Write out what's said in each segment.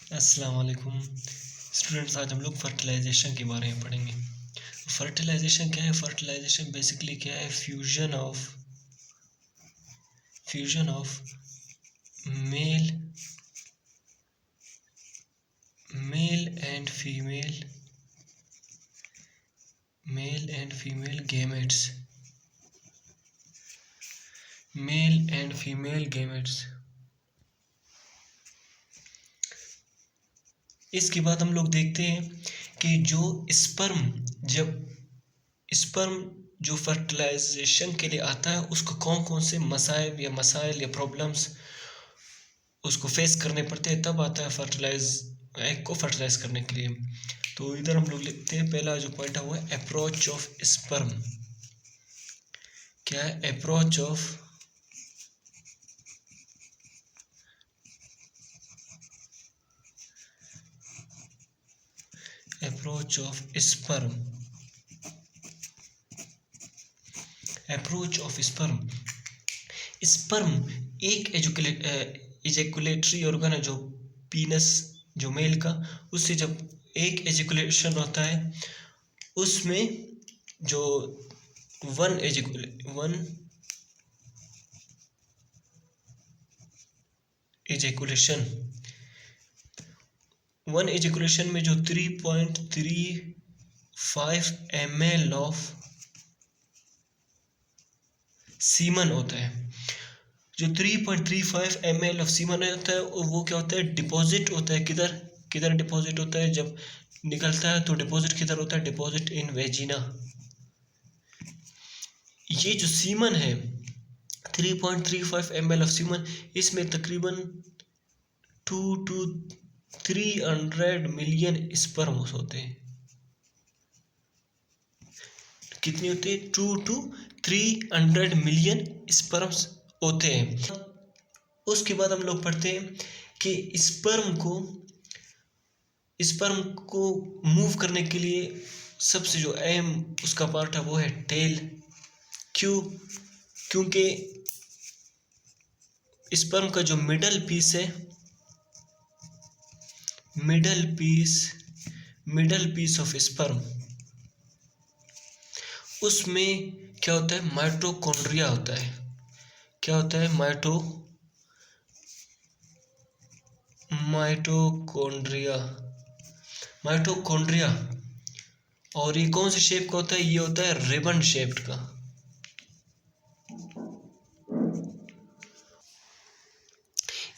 अस्सलाम वालेकुम स्टूडेंट्स। आज हम लोग फर्टिलाइजेशन के बारे में पढ़ेंगे। फर्टिलाइजेशन क्या है? फर्टिलाइजेशन बेसिकली क्या है? Fusion of male and female gametes. इसके बाद हम लोग देखते हैं कि स्पर्म जो फर्टिलाइजेशन के लिए आता है उसको कौन कौन से मसाइल या प्रॉब्लम्स उसको फेस करने पड़ते हैं, तब आता है एग को फर्टिलाइज करने के लिए। तो इधर हम लोग लिखते हैं, पहला जो पॉइंट है वो है अप्रोच ऑफ स्पर्म। क्या है approach of sperm? Approach of sperm एक एजेकुलेटरी ऑर्गन है, जो पीनस जो मेल का, उससे जब एक एजेकुलेशन होता है उसमें जो वन एजेकुलेशन में जो 3.35 ml ऑफ सीमन होता है, जो 3.35 ml ऑफ सीमन होता है वो क्या होता है? डिपॉजिट होता है। किधर डिपॉजिट होता है? जब निकलता है तो डिपॉजिट किधर होता है? Deposit in vagina. ये जो सीमन है 3.35 ml ऑफ सीमन, इसमें तकरीबन 2 to 300 मिलियन स्पर्म्स होते हैं। कितनी होती है? 2 to 300 मिलियन स्पर्म्स होते हैं। उसके बाद हम लोग पढ़ते हैं कि स्पर्म को मूव करने के लिए सबसे जो अहम उसका पार्ट है वो है टेल। क्योंकि स्पर्म का जो मिडल पीस ऑफ स्पर्म, उसमें क्या होता है? माइटोकॉन्ड्रिया होता है। क्या होता है? माइटोकॉन्ड्रिया। और ये कौन से शेप का होता है? ये होता है रिबन शेप्ड का।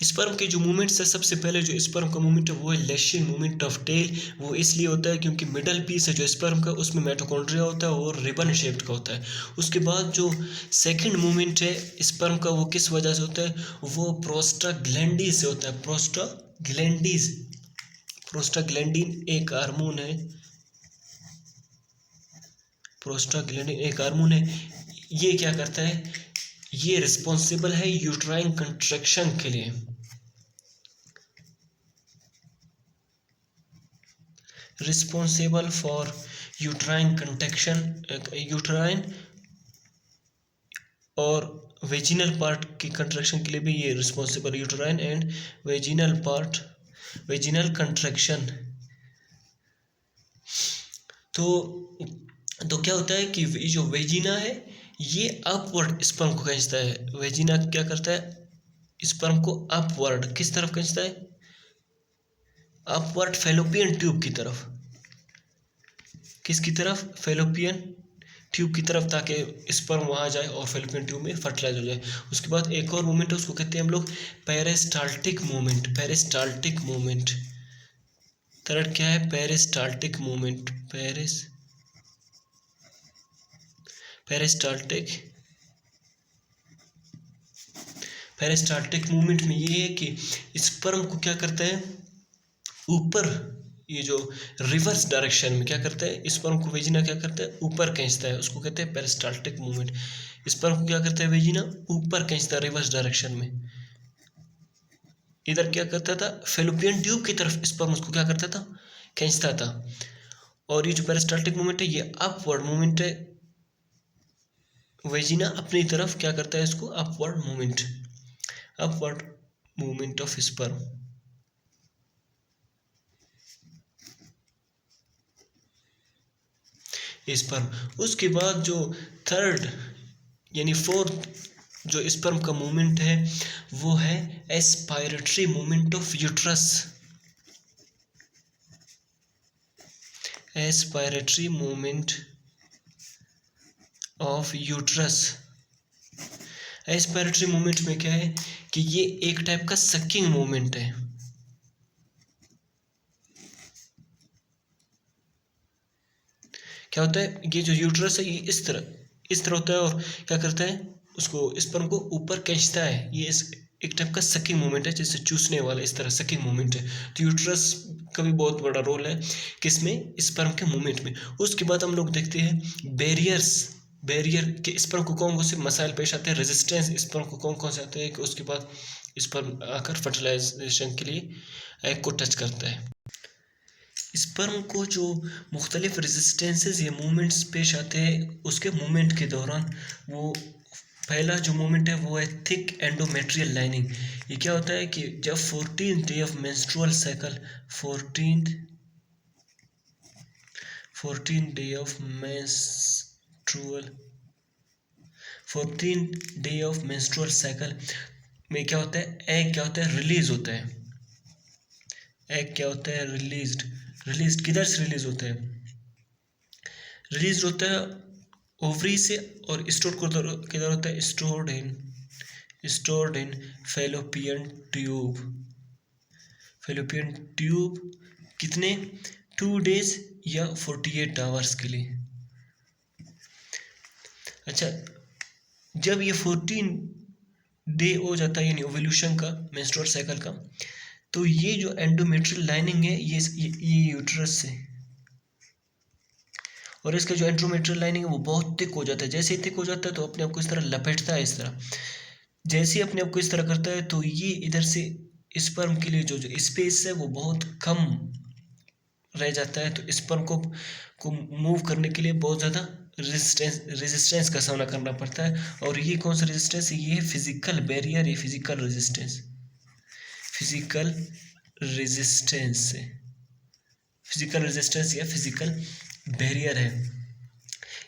स्पर्म के जो मूवमेंट्स है, सबसे पहले जो स्पर्म का मूवमेंट है वो है लेशियन मूवमेंट ऑफ टेल। वो इसलिए होता है क्योंकि मिडल पीस है जो स्पर्म का, उसमें माइटोकॉन्ड्रिया होता है और रिबन शेप्ड का होता है। उसके बाद जो सेकंड मूवमेंट है स्पर्म का, वो किस वजह से होता है? वो प्रोस्टाग्लैंडिन से होता है। प्रोस्टाग्लैंडिन एक हार्मोन है। ये क्या करता है? ये रिस्पॉन्सिबल है यूट्राइन कंट्रैक्शन के लिए। रिस्पॉन्सिबल फॉर यूट्राइन और वेजिनल पार्ट की कंट्रैक्शन के लिए भी ये responsible. Uterine and vaginal contraction. तो क्या होता है कि जो वेजिना है ये अपवर्ड स्पर्म को खींचता है। वेजिना क्या करता है? स्पर्म को अपवर्ड किस तरफ खींचता है? अपवर्ड फैलोपियन ट्यूब की तरफ। किसकी तरफ? फैलोपियन ट्यूब की तरफ, ताकि स्पर्म वहाँ जाए और फैलोपियन ट्यूब में फर्टिलाइज हो जाए। उसके बाद एक और मूवमेंट है, उसको कहते हैं हम लोग पेरिस्टाल्टिक मूवमेंट। थर्ड क्या है? पेरिस्टाल्टिक मूवमेंट में ये है कि स्पर्म को क्या करता है? ऊपर, ये जो रिवर्स डायरेक्शन में क्या करता है? स्पर्म को वेजिना क्या करता है? ऊपर खींचता है। उसको कहते हैं पेरिस्टाल्टिक मूवमेंट। स्पर्म को क्या करता है वेजिना? ऊपर खींचता है रिवर्स डायरेक्शन में। इधर क्या करता था? फैलोपियन ट्यूब की तरफ स्पर्म उसको क्या करता था? खींचता था। और ये जो पेरिस्टाल्टिक मूवमेंट है ये अपवर्ड मूवमेंट है। वेजिना अपनी तरफ क्या करता है? इसको upward movement of sperm. Sperm. उसके बाद जो थर्ड यानी फोर्थ जो स्पर्म का मूवमेंट है वो है aspiratory movement of uterus. Aspiratory movement of uterus. Aspiratory movement में क्या है कि ये एक टाइप का सकिंग मूवमेंट है। क्या होता है, ये जो यूट्रस है ये इस तरह होता है और क्या करता है, उसको स्पर्म को ऊपर खींचता है। ये एक टाइप का सकिंग मूवमेंट है, जैसे चूसने वाला, इस तरह सकिंग मूवमेंट है। तो यूट्रस का भी बहुत बड़ा रोल है किसमें, स्पर्म के मूवमेंट में। उसके बाद हम लोग देखते हैं बैरियर के स्पर्म को कौन कौन से मसाइल पेश आते हैं, रेजिस्टेंस स्पर्म को कौन कौन से आते हैं कि उसके बाद स्पर्म आकर फर्टिलाइजेशन के लिए एग को टच करता है। स्पर्म को जो मुख्तलिफ रेजिस्टेंसेस या मूवमेंट्स पेश आते हैं उसके मूवमेंट के दौरान, वो पहला जो मूवमेंट है वो है थिक एंडोमेट्रियल लाइनिंग। ये क्या होता है कि जब 14th day of menstrual cycle 14th day of menstrual cycle में क्या होता है, एग क्या होता है, रिलीज होता है। एग क्या होता है, रिलीज किधर से रिलीज होता है, रिलीज होता है ओवरी से, और स्टोर किधर होता है, स्टोर्ड इन फैलोपियन ट्यूब कितने 2 days या 48 hours के लिए। अच्छा, जब ये 14 डे हो जाता है यानी ओव्यूलेशन का, मेंस्ट्रुअल साइकिल का, तो ये जो एंडोमेट्रियल लाइनिंग है ये यूट्रस से, और इसका जो एंडोमेट्रियल लाइनिंग है वो बहुत थिक हो जाता है। जैसे ही थिक हो जाता है तो अपने आप को इस तरह लपेटता है, इस तरह जैसे ही अपने आप को इस तरह करता है तो ये इधर से स्पर्म के लिए जो स्पेस है वो बहुत कम रह जाता है। तो स्पर्म को मूव करने के लिए बहुत ज़्यादा रेजिस्टेंस का सामना करना पड़ता है। और ये कौन सा रेजिस्टेंस है, ये है फिजिकल बैरियर, ये फिजिकल रेजिस्टेंस या फिजिकल बैरियर है।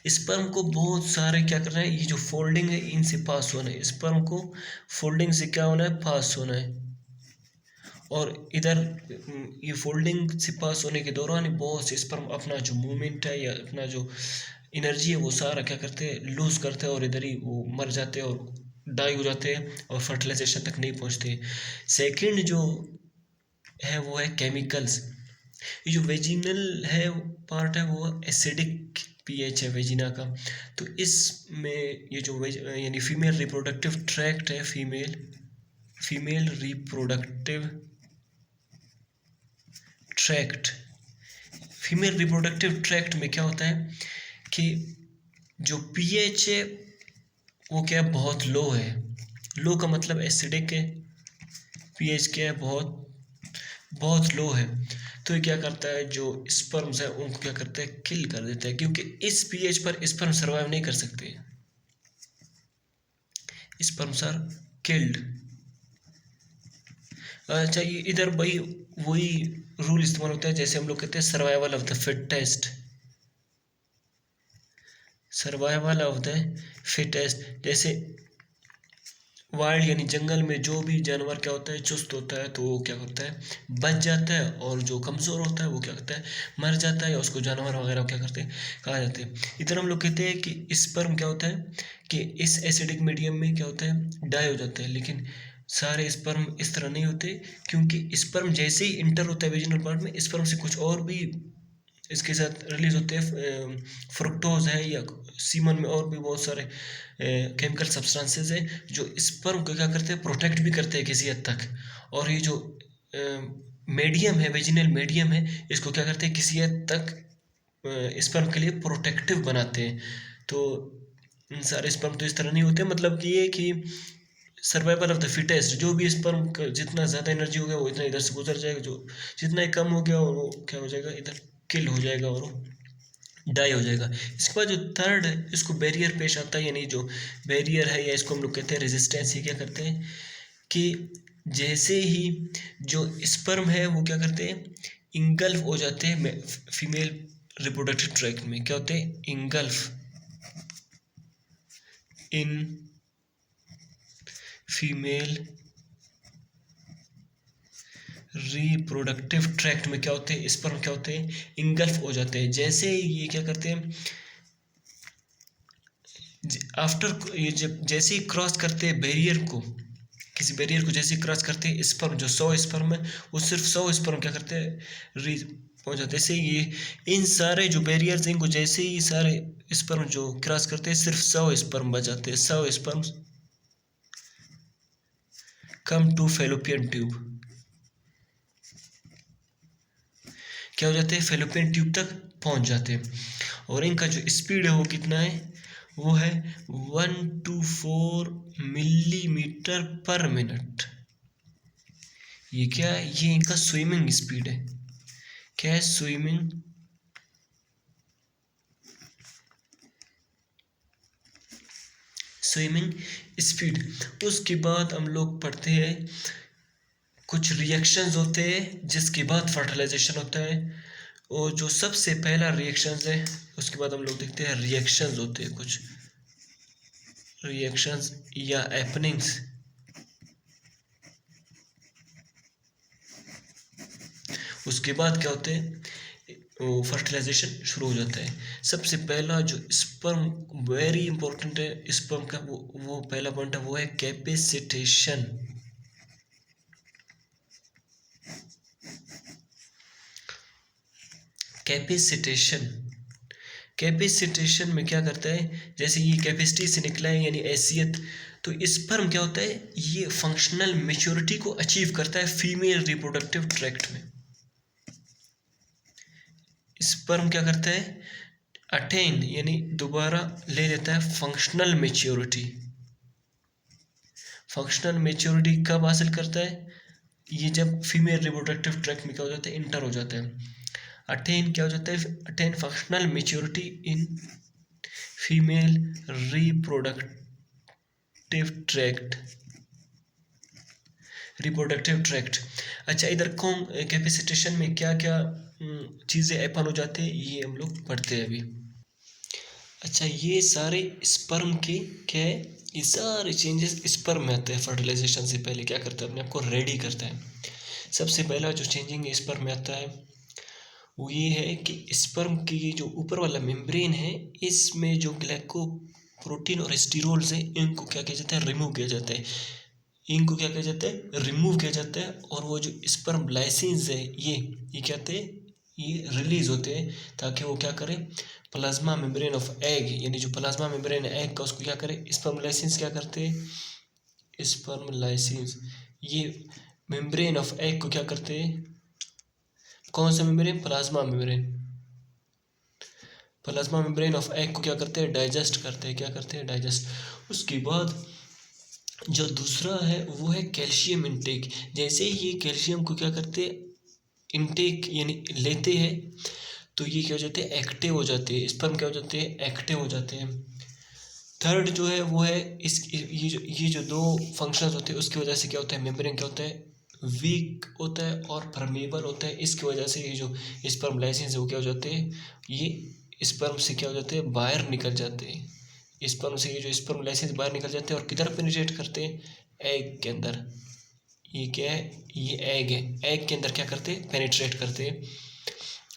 स्पर्म को बहुत सारे क्या करना है, ये जो फोल्डिंग है इनसे पास होना है। स्पर्म को फोल्डिंग से क्या होना है, पास होना है। और इधर ये फोल्डिंग से पास होने के दौरान बहुत से स्पर्म अपना जो मूवमेंट है या अपना जो एनर्जी है वो सारा क्या करते हैं, लूज करते हैं, और इधर ही वो मर जाते हैं और डाई हो जाते हैं और फर्टिलाइजेशन तक नहीं पहुंचते। सेकंड जो है वो है केमिकल्स। ये जो वेजिनल है पार्ट है वो एसिडिक पीएच है वेजिना का। तो इसमें ये जो यानी फीमेल रिप्रोडक्टिव ट्रैक्ट है, फीमेल रिप्रोडक्टिव ट्रैक्ट में क्या होता है कि जो पीएच है वो क्या है, बहुत लो है। लो का मतलब एसिडिक है, पीएच क्या है, बहुत लो है। तो ये क्या करता है, जो स्पर्म्स है उनको क्या करता है, किल कर देता है, क्योंकि इस पीएच पर स्पर्म सर्वाइव नहीं कर सकते, स्पर्म्स आर किल्ड। अच्छा, ये इधर वही रूल इस्तेमाल होता है जैसे हम लोग कहते हैं सर्वाइवल ऑफ द फिटेस्ट। जैसे वाइल्ड यानी जंगल में जो भी जानवर क्या होता है, चुस्त होता है, तो वो क्या करता है, बच जाता है, और जो कमज़ोर होता है वो क्या करता है, मर जाता है, उसको जानवर वगैरह क्या करते हैं, कहा जाते हैं। इधर हम लोग कहते हैं कि स्पर्म क्या होता है कि इस एसिडिक मीडियम में क्या होता है, डाई हो जाता है। लेकिन सारे स्पर्म इस तरह नहीं होते, क्योंकि स्पर्म जैसे ही इंटर होता है वेजिनल पार्ट में, स्पर्म से कुछ और भी इसके साथ रिलीज होते हैं, फ्रुक्टोज है, या सीमन में और भी बहुत सारे केमिकल सब्सटेंसेस हैं जो स्पर्म को क्या करते हैं, प्रोटेक्ट भी करते हैं किसी हद तक। और ये जो मीडियम है, वेजिनल मीडियम है, इसको क्या करते हैं, किसी हद तक स्पर्म के लिए प्रोटेक्टिव बनाते हैं। तो सारे स्पर्म तो इस तरह नहीं होते, मतलब कि ये कि सर्वाइवल ऑफ द फिटेस्ट, जो भी स्पर्म का जितना ज़्यादा एनर्जी हो गया वो इतना इधर से गुजर जाएगा, जो जितना ही कम हो गया वो क्या हो जाएगा, इधर किल हो जाएगा और डाई हो जाएगा। इसके बाद जो थर्ड है, इसको बैरियर पेश आता है, यानी जो बैरियर है या इसको हम लोग कहते हैं रेजिस्टेंस। ये क्या करते हैं कि जैसे ही जो स्पर्म है वो क्या करते हैं, इंगल्फ हो जाते हैं फीमेल रिप्रोडक्टिव ट्रैक्ट में क्या होते हैं, engulf in female reproductive tract में क्या होते हैं, स्पर्म क्या होते हैं, इंगल्फ हो जाते हैं। जैसे ये क्या करते हैं, आफ्टर ये जब जैसे ही क्रॉस करते हैं बैरियर को, किसी बैरियर को जैसे ही क्रॉस करते हैं, स्पर्म जो 100 स्पर्म है वो सिर्फ 100 स्पर्म क्या करते हैं, री पहुंच जाते हैं। जैसे ये इन सारे जो बैरियर्स हैं इनको जैसे ही सारे स्पर्म जो क्रॉस करते हैं सिर्फ 100 स्पर्म बच जाते हैं, 100 sperm come to fallopian tube, क्या हो जाते हैं, फेलोपियन ट्यूब तक पहुंच जाते हैं। और इनका जो स्पीड है वो कितना है, वो है 1 to 4 मिलीमीटर पर मिनट। ये क्या है, ये इनका स्विमिंग स्पीड है। क्या है, स्विमिंग स्विमिंग स्पीड। उसके बाद हम लोग पढ़ते हैं कुछ रिएक्शंस होते हैं जिसके बाद फर्टिलाइजेशन होता है। और जो सबसे पहला रिएक्शंस है उसके बाद हम लोग देखते हैं रिएक्शंस होते हैं, कुछ रिएक्शंस या हैपनिंग्स। उसके बाद क्या होते हैं, वो फर्टिलाइजेशन शुरू हो जाता है। सबसे पहला जो स्पर्म वेरी इंपॉर्टेंट है स्पर्म का, वो पहला पॉइंट है वो है कैपेसिटेशन। कैपेसिटेशन कैपेसिटेशन में क्या करता है, जैसे ये कैपेसिटी से निकला है यानी हैसियत, तो स्पर्म क्या होता है, ये फंक्शनल मेच्योरिटी को अचीव करता है फीमेल रिप्रोडक्टिव ट्रैक्ट में। स्पर्म क्या करता है, अटेन यानी दोबारा ले लेता है फंक्शनल मेच्योरिटी। फंक्शनल मेच्योरिटी कब हासिल करता है, ये जब फीमेल रिप्रोडक्टिव ट्रैक्ट में क्या हो जाता है, इंटर हो जाता है। अटेन क्या हो जाता है, attain functional maturity in female reproductive tract. अच्छा, इधर कौन कैपेसिटेशन में क्या क्या चीज़ें हैपन हो जाते हैं ये हम लोग पढ़ते हैं अभी। अच्छा, ये सारे स्पर्म के क्या है, ये सारे चेंजेस स्पर्म में आते हैं। फर्टिलाइजेशन से पहले क्या करता है, अपने आप को रेडी करता है। सबसे पहला जो चेंजिंग स्पर्म में आता है वो ये है कि स्पर्म की जो ऊपर वाला मेम्ब्रेन है इसमें जो ग्लाइको प्रोटीन और स्टीरोल्स है इनको क्या किया जाता है, रिमूव किया जाता है। इनको क्या किया जाता है, रिमूव किया जाता है। और वो जो स्पर्म लाइसिन्स है ये क्या होते हैं, ये रिलीज होते हैं ताकि वो क्या करें, प्लाज्मा मेम्ब्रेन ऑफ एग यानी जो प्लाज्मा मेम्ब्रेन है एग का उसको क्या करे, स्पर्म लाइसिन्स क्या करते हैं, स्पर्म लाइसिन्स ये मेम्ब्रेन ऑफ एग को क्या करते हैं, कौन सा membrane, plasma membrane. Plasma membrane of egg को क्या करते हैं, डाइजेस्ट करते हैं। क्या करते हैं, डाइजेस्ट। उसके बाद जो दूसरा है वो है कैल्शियम इनटेक। जैसे ही ये कैल्शियम को क्या करते हैं, इनटेक यानी लेते हैं, तो ये क्या हो जाते हैं, एक्टिव हो जाते हैं। स्पर्म क्या हो जाते हैं, एक्टिव हो जाते हैं। थर्ड जो है वो है इस ये जो दो फंक्शंस होते हैं उसकी वजह से क्या होता है, मेम्ब्रेन क्या होता है, वीक होता है और परमेबल होता है। इसकी वजह से ये जो स्पर्म लाइसिन्स है वो क्या हो जाते हैं, ये स्पर्म से क्या हो जाते हैं, बाहर निकल जाते हैं। स्पर्म से ये जो स्पर्म लाइसिन्स बाहर निकल जाते हैं और किधर पेनिट्रेट करते हैं, एग के अंदर। ये क्या है, ये एग है, एग के अंदर क्या करते हैं, पेनिट्रेट करते हैं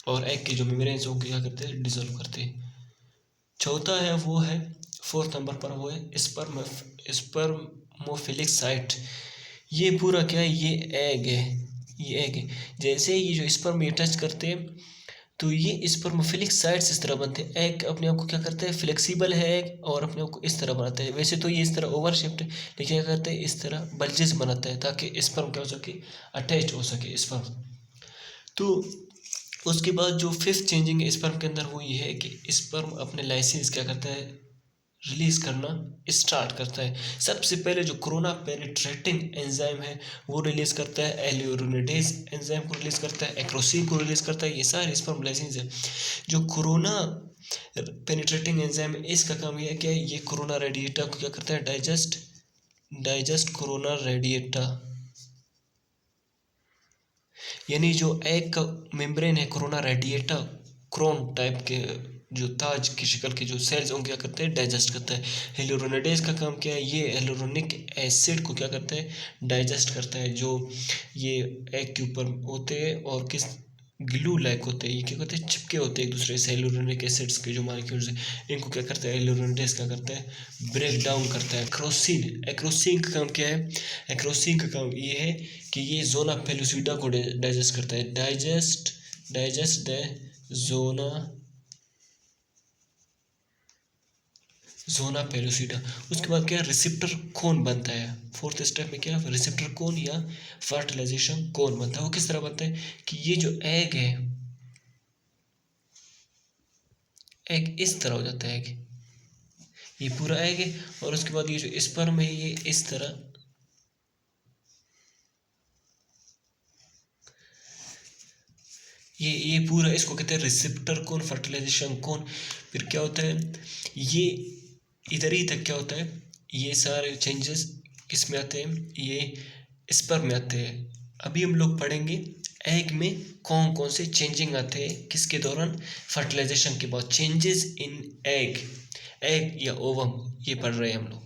और एग की जो मेम्ब्रेन्स वो क्या करते हैं, डिसॉल्व करते हैं। चौथा है वो है, फोर्थ नंबर पर वो है स्पर्मोफिलिक साइट। ये पूरा क्या है, ये एग है, ये एग है। जैसे ही ये जो स्पर्म ये टच करते हैं तो ये स्पर्मोफिलिक साइट्स इस तरह बनते हैं। एग अपने आप को क्या करता है, फ्लेक्सिबल है एग और अपने आप को इस तरह बनाता है। वैसे तो ये इस तरह ओवर शेप्ड है लेकिन क्या करता है, इस तरह बल्जेस बनाता है ताकि स्पर्म क्या हो सके, अटैच हो सके स्पर्म। तो उसके बाद जो फिफ्थ चेंजिंग है स्पर्म के अंदर वो ये है कि स्पर्म अपने लाइसेंस क्या करता है, रिलीज करना स्टार्ट करता है। सबसे पहले जो कोरोना पेनिट्रेटिंग एंजाइम है वो रिलीज करता है, एल्यूरोनिडेज एंजाइम को रिलीज करता है, एक्रोसिन को रिलीज करता है। ये सारे स्पर्म लाइसेंस है। जो कोरोना पेनिट्रेटिंग एंजाइम है इसका काम ये है कि ये कोरोना रेडिएटा को क्या करता है, डाइजेस्ट कोरोना रेडिएटा यानी जो एग का मेम्ब्रेन है कोरोना रेडिएटा क्रोन टाइप के जो ताज की शक्ल के जो सेल्स हों क्या करते हैं, डाइजेस्ट करता है। हिलुरोनिडेज का काम क्या है, ये हिलुरोनिक एसिड को क्या करता है, डाइजेस्ट करता है। जो ये एग के ऊपर होते हैं और किस ग्लू लाइक होते हैं, ये क्या करते हैं, चिपके होते हैं एक दूसरे से, हिलुरोनिक एसिड्स के जो मॉलिक्यूल्स हैं इनको क्या करता है, हिलुरोनिडेज क्या करता है, ब्रेक डाउन करता है। एक्रोसिन, एक्रोसिन का काम क्या है, एक्रोसिन का काम ये है कि ये जोना पेलुसिडा को डाइजेस्ट करता है, डाइजेस्ट द जोना पेलुसिडा। उसके बाद क्या, रिसेप्टर कोन बनता है। फोर्थ स्टेप में क्या, रिसेप्टर कोन या फर्टिलाइजेशन कोन बनता है। वो किस तरह बनता है कि ये जो एग है, एग इस तरह हो जाता है, एग ये पूरा एग है, और उसके बाद ये जो स्पर्म है ये इस तरह, ये पूरा इसको कहते हैं रिसेप्टर कोन, फर्टिलाइजेशन कोन। फिर क्या होता है, ये इधर ही तक क्या होता है, ये सारे चेंजेस किस में आते हैं, ये स्पर्म में आते हैं। अभी हम लोग पढ़ेंगे एग में कौन कौन से चेंजिंग आते हैं, किसके दौरान, फर्टिलाइजेशन के बाद, चेंजेस इन एग, एग या ओवम, ये पढ़ रहे हैं हम लोग।